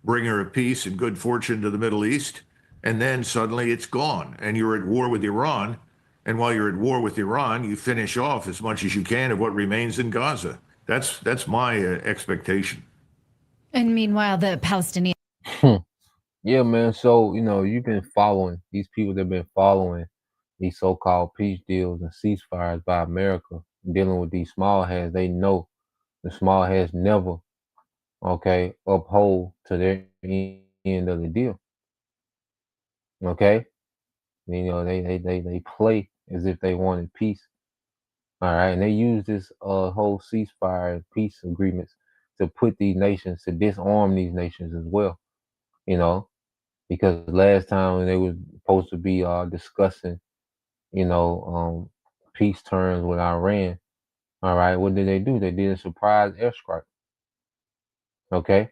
bringer of peace and good fortune to the Middle East, and then suddenly it's gone, and you're at war with Iran. And while you're at war with Iran, you finish off as much as you can of what remains in Gaza. That's my expectation. And meanwhile, the Palestinian. Yeah, man. So you've been following these people that have been following these so-called peace deals and ceasefires by America, dealing with these small heads. They know the small heads never uphold to their end of the deal. Okay, they play as if they wanted peace. All right, and they use this whole ceasefire and peace agreements to put these nations, to disarm these nations as well. Because last time when they were supposed to be discussing, peace terms with Iran. All right, what did they do? They did a surprise airstrike. Okay,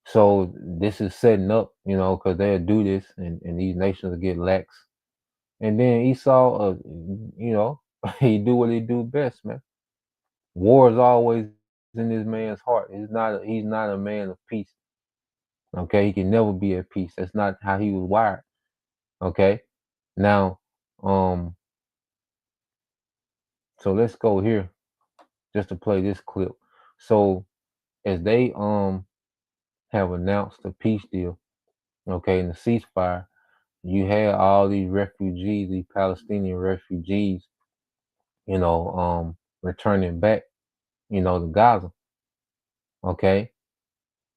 so this is setting up, because they'll do this, and these nations will get lax. And then Esau, he do what he do best, man. War is always in this man's heart. He's not a man of peace. Okay, he can never be at peace. That's not how he was wired. Okay, now, so let's go here, just to play this clip. So, as they have announced a peace deal, okay, and the ceasefire, you had all these refugees, these Palestinian refugees, returning back, to Gaza. Okay,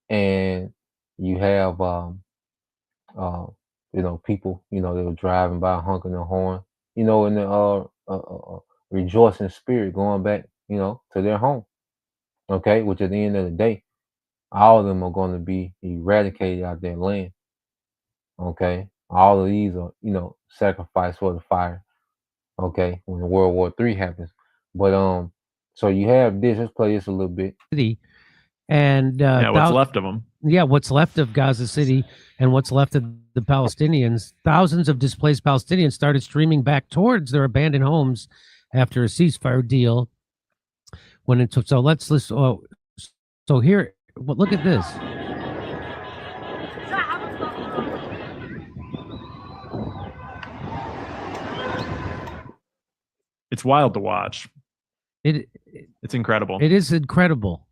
and you have people, they were driving by honking their horn, in the rejoicing spirit, going back, to their home. Okay, which at the end of the day, all of them are going to be eradicated out of their land. Okay, all of these are, sacrificed for the fire. Okay, when World War III happens. But so you have this. Let's play this a little bit. And what's left of them? Yeah, what's left of Gaza City and what's left of the Palestinians. Thousands of displaced Palestinians started streaming back towards their abandoned homes after a ceasefire deal. So let's listen. So here, look at this. It's wild to watch. It's incredible. It is incredible.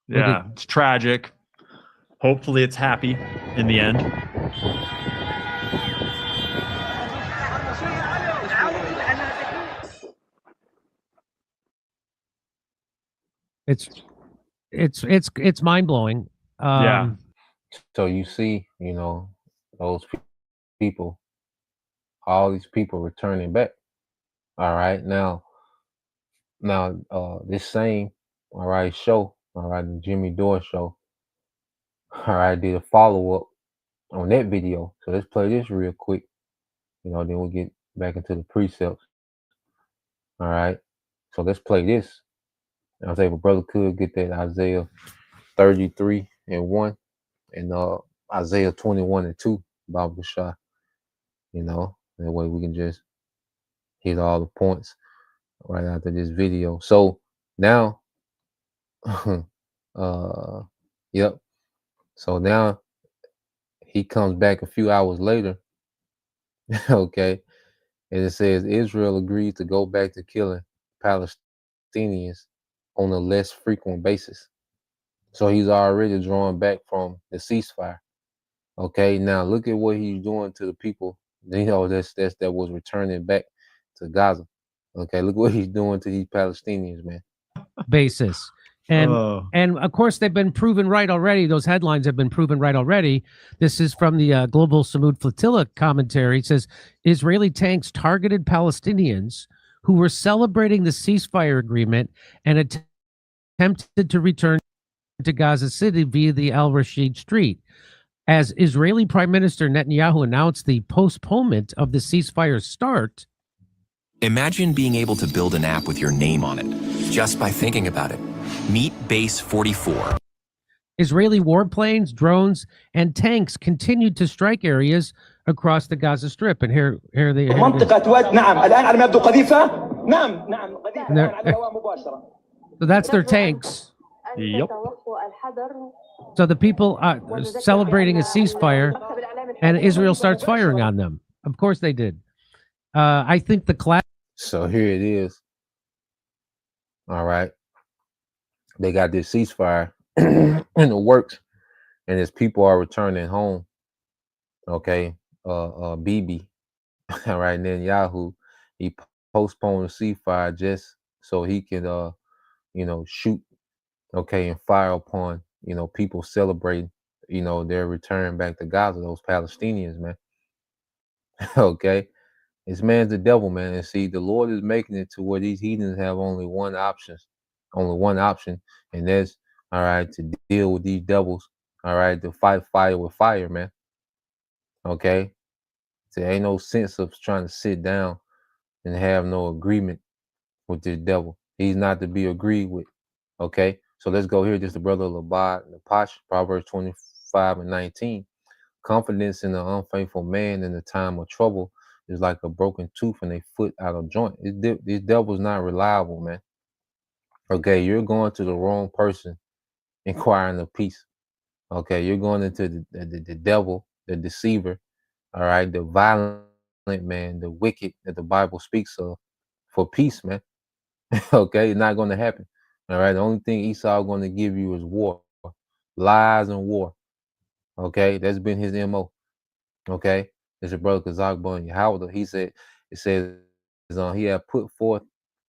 Yeah, it's tragic. Hopefully it's happy in the end. It's mind blowing. Yeah. So you see, you know, those people, all these people returning back. All right, now this same show, all right, the Jimmy Dore show, all right, did a follow up on that video. So let's play this real quick. You know, then we'll get back into the precepts. All right. So let's play this. I was able, brother could get that Isaiah 33:1 and Isaiah 21:2, Bible Shah. You know, that way we can just hit all the points right after this video. So now, yep. So now he comes back a few hours later. Okay. And it says Israel agreed to go back to killing Palestinians on a less frequent basis. So he's already drawing back from the ceasefire. Okay, now look at what he's doing to the people, you know, that was returning back to Gaza. Okay, look what he's doing to these Palestinians, man. Basis. And of course they've been proven right already. Those headlines have been proven right already. This is from the Global Samud Flotilla commentary. It says Israeli tanks targeted Palestinians who were celebrating the ceasefire agreement and attempted to return to Gaza City via the Al Rashid Street. As Israeli Prime Minister Netanyahu announced the postponement of the ceasefire start. Imagine being able to build an app with your name on it, just by thinking about it. Meet Base 44. Israeli warplanes, drones, and tanks continued to strike areas across the Gaza Strip. And here they are. So that's their tanks. Yep. So the people are celebrating a ceasefire, and Israel starts firing on them. Of course they did. I think the class. So here it is. All right. They got this ceasefire in the works, and as people are returning home, okay, Bibi, all right, Netanyahu, he postponed the ceasefire just so he can, you know, shoot, okay, and fire upon, you know, people celebrating, you know, their return back to Gaza, those Palestinians, man. Okay. This man's the devil, man. And see, the Lord is making it to where these heathens have only one option, and that's, all right, to deal with these devils, all right, to fight fire with fire, man. Okay. So there ain't no sense of trying to sit down and have no agreement with this devil. He's not to be agreed with. Okay. So let's go here. Just the brother Labad and the Pash, Proverbs 25:19. Confidence in an unfaithful man in the time of trouble is like a broken tooth and a foot out of joint. This devil's not reliable, man. Okay, you're going to the wrong person inquiring of peace. Okay, you're going into the devil, the deceiver, all right, the violent man, the wicked that the Bible speaks of for peace, man. Okay, it's not going to happen. All right, the only thing Esau going to give you is war, lies and war. Okay, that's been his MO. Okay, it's your brother Kazakh and Yahweh. He said, it says, he had put forth,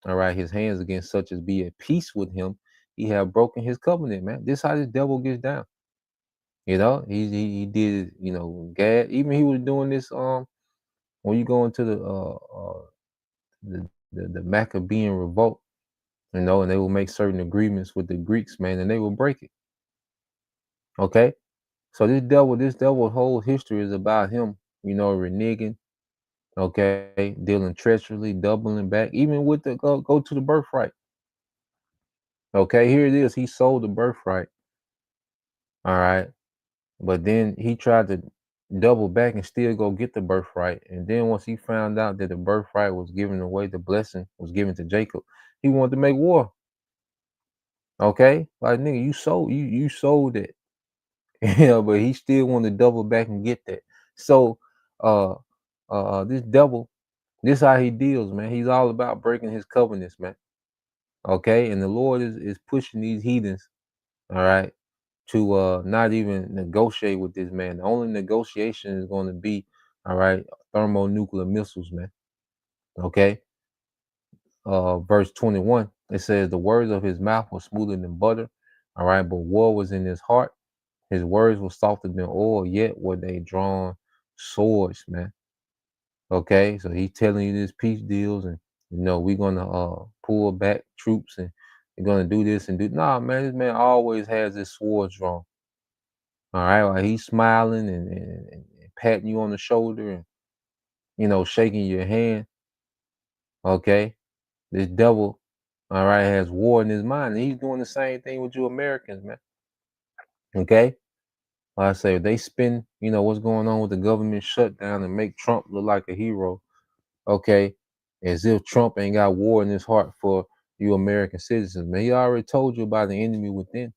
all right, his hands against such as be at peace with him. He had broken his covenant, man. This is how this devil gets down. You know, he did, you know, Gad. Even he was doing this when you go into the Maccabean revolt, you know, and they will make certain agreements with the Greeks, man, and they will break it. Okay, so this devil whole history is about him, you know, reneging, okay, dealing treacherously, doubling back, even with the go to the birthright. Okay, here it is. He sold the birthright. All right, but then he tried to double back and still go get the birthright. And then once he found out that the birthright was given away, the blessing was given to Jacob, he wanted to make war. Okay, like nigga, you sold it. Yeah, but he still wanted to double back and get that. So this devil, this how he deals, man. He's all about breaking his covenants, man. Okay, and the Lord is pushing these heathens, all right, to not even negotiate with this man. The only negotiation is going to be, all right, thermonuclear missiles, man. Okay. Verse 21, It says the words of his mouth were smoother than butter. All right, but war was in his heart. His words were softer than oil, yet were they drawn swords, man. Okay, so he's telling you this peace deals, and we're gonna pull back troops, and we're gonna do this and do. Nah, man, this man always has his swords drawn. All right, while he's smiling and patting you on the shoulder and shaking your hand. Okay, this devil, all right, has war in his mind, and he's doing the same thing with you Americans, man. Okay. Like I say, if they spin, what's going on with the government shutdown and make Trump look like a hero, okay, as if Trump ain't got war in his heart for you American citizens, man. He already told you about the enemy within,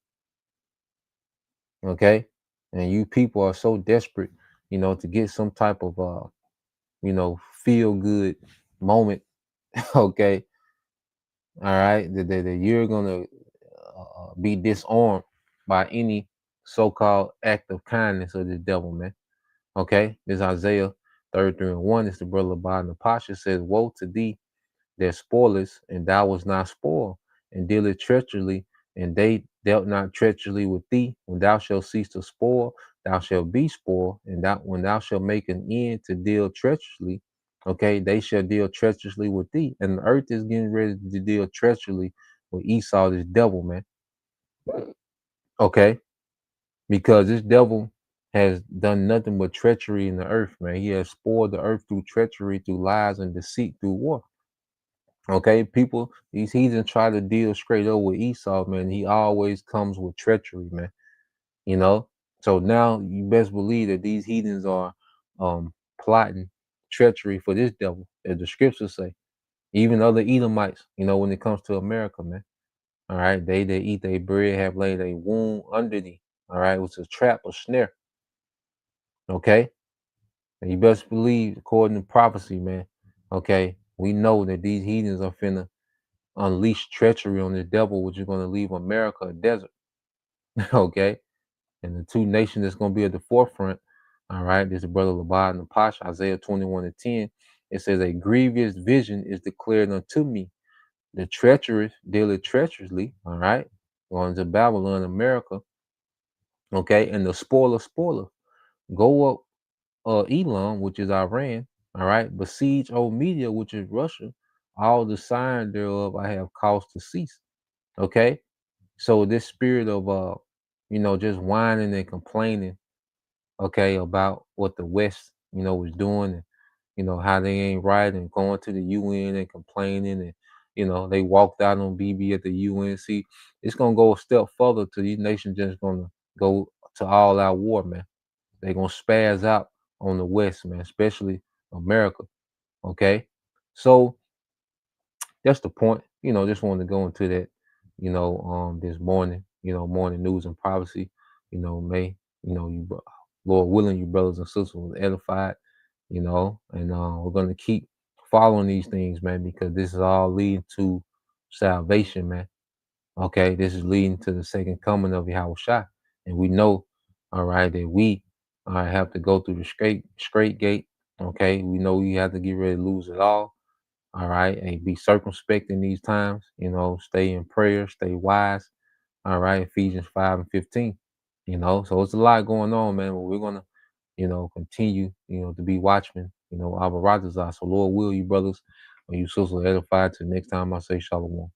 okay? And you people are so desperate, to get some type of, feel good moment, okay? All right, that you're going to be disarmed by any so-called act of kindness of the devil, man. Okay, this Isaiah 33:1. It's the brother Abad the Pasha says, woe to thee that spoilest, and thou was not spoiled, and dealeth treacherously, and they dealt not treacherously with thee. When thou shalt cease to spoil, thou shalt be spoiled, and when thou shalt make an end to deal treacherously, okay, they shall deal treacherously with thee. And the earth is getting ready to deal treacherously with Esau, this devil, man. Okay, because this devil has done nothing but treachery in the earth, man. He has spoiled the earth through treachery, through lies and deceit, through war. Okay, people, these heathens try to deal straight up with Esau, man. He always comes with treachery, man. So now you best believe that these heathens are plotting treachery for this devil, as the scriptures say. Even other Edomites, when it comes to America, man. All right, they that eat their bread have laid a wound under thee. All right, which is a trap, a snare. Okay, and you best believe, according to prophecy, man. Okay, we know that these heathens are finna unleash treachery on the devil, which is going to leave America a desert. Okay, and the two nations that's going to be at the forefront. All right, this is brother Labad and Pasha, Isaiah 21:10. It says, a grievous vision is declared unto me. The treacherous dealeth treacherously. All right, going to Babylon, America. Okay, and the spoiler, go up Elam, which is Iran. All right, besiege old Media, which is Russia. All the sign thereof I have caused to cease. Okay, so this spirit of just whining and complaining, okay, about what the West, was doing, and how they ain't right, and going to the UN and complaining, and they walked out on BB at the UN. See, it's gonna go a step further to these nations just gonna go to all out war, man. They're gonna spaz out on the West, man, especially America. Okay, so that's the point. Just wanted to go into that. This morning. Morning news and prophecy. May Lord willing, you brothers and sisters was edified. And we're gonna keep following these things, man, because this is all leading to salvation, man. Okay, this is leading to the second coming of Yahushua, and we know, all right, that we have to go through the straight gate. Okay, we know we have to get ready to lose it all. All right, and be circumspect in these times. Stay in prayer, stay wise. All right, Ephesians 5:15. So it's a lot going on, man. But we're gonna, continue, to be watchmen. Our Rajas are. So Lord will, you brothers, and you sisters edified. Till next time, I say shalom.